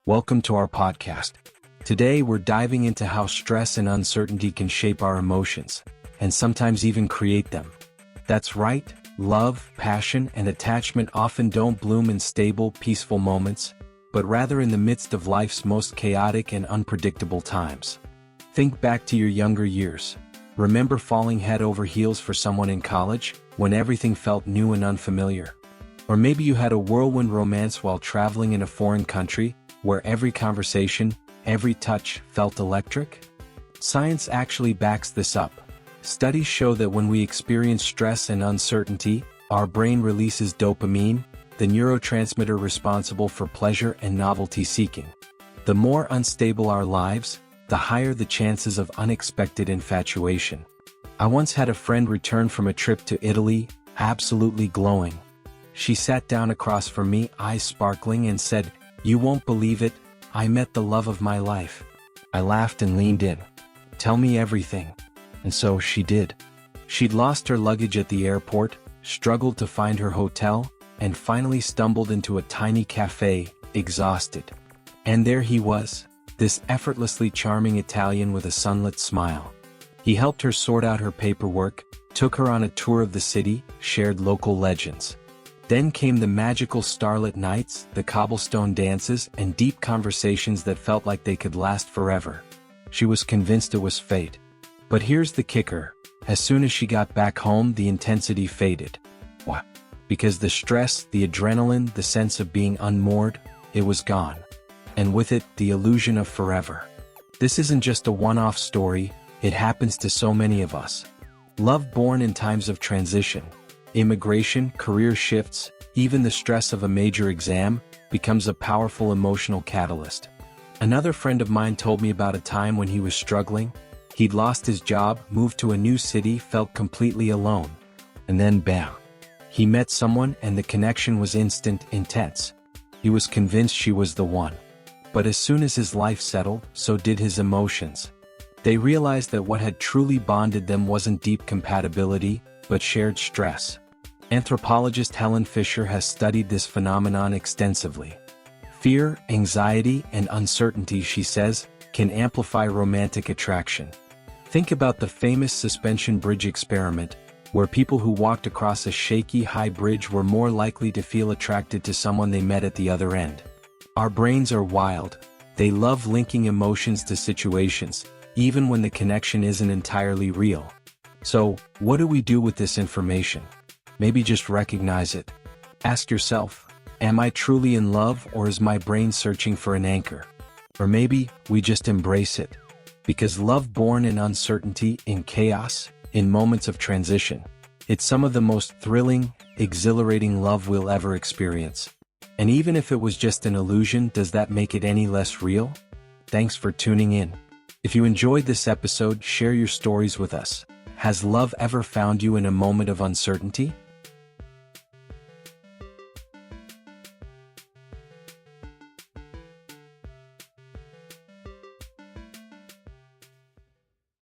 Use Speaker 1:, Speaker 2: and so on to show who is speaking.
Speaker 1: Welcome to our podcast. Today we're diving into how stress and uncertainty can shape our emotions, and sometimes even create them. That's right, love, passion, and attachment often don't bloom in stable, peaceful moments, but rather in the midst of life's most chaotic and unpredictable times. Think back to your younger years. Remember falling head over heels for someone in college, when everything felt new and unfamiliar? Or maybe you had a whirlwind romance while traveling in a foreign country, where every conversation, every touch felt electric? Science actually backs this up. Studies show that when we experience stress and uncertainty, our brain releases dopamine, the neurotransmitter responsible for pleasure and novelty seeking. The more unstable our lives, the higher the chances of unexpected infatuation. I once had a friend return from a trip to Italy, absolutely glowing. She sat down across from me, eyes sparkling, and said, "You won't believe it, I met the love of my life." I laughed and leaned in. "Tell me everything." And so she did. She'd lost her luggage at the airport, struggled to find her hotel, and finally stumbled into a tiny cafe, exhausted. And there he was, this effortlessly charming Italian with a sunlit smile. He helped her sort out her paperwork, took her on a tour of the city, shared local legends. Then came the magical starlit nights, the cobblestone dances, and deep conversations that felt like they could last forever. She was convinced it was fate. But here's the kicker. As soon as she got back home, the intensity faded. Why? Because the stress, the adrenaline, the sense of being unmoored, it was gone. And with it, the illusion of forever. This isn't just a one-off story, it happens to so many of us. Love born in times of transition. Immigration, career shifts, even the stress of a major exam, becomes a powerful emotional catalyst. Another friend of mine told me about a time when he was struggling. He'd lost his job, moved to a new city, felt completely alone. And then bam! He met someone and the connection was instant, intense. He was convinced she was the one. But as soon as his life settled, so did his emotions. They realized that what had truly bonded them wasn't deep compatibility, but shared stress. Anthropologist Helen Fisher has studied this phenomenon extensively. Fear, anxiety, and uncertainty, she says, can amplify romantic attraction. Think about the famous suspension bridge experiment, where people who walked across a shaky high bridge were more likely to feel attracted to someone they met at the other end. Our brains are wild. They love linking emotions to situations, even when the connection isn't entirely real. So, what do we do with this information? Maybe just recognize it. Ask yourself, am I truly in love, or is my brain searching for an anchor? Or maybe we just embrace it. Because love born in uncertainty, in chaos, in moments of transition, it's some of the most thrilling, exhilarating love we'll ever experience. And even if it was just an illusion, does that make it any less real? Thanks for tuning in. If you enjoyed this episode, share your stories with us. Has love ever found you in a moment of uncertainty?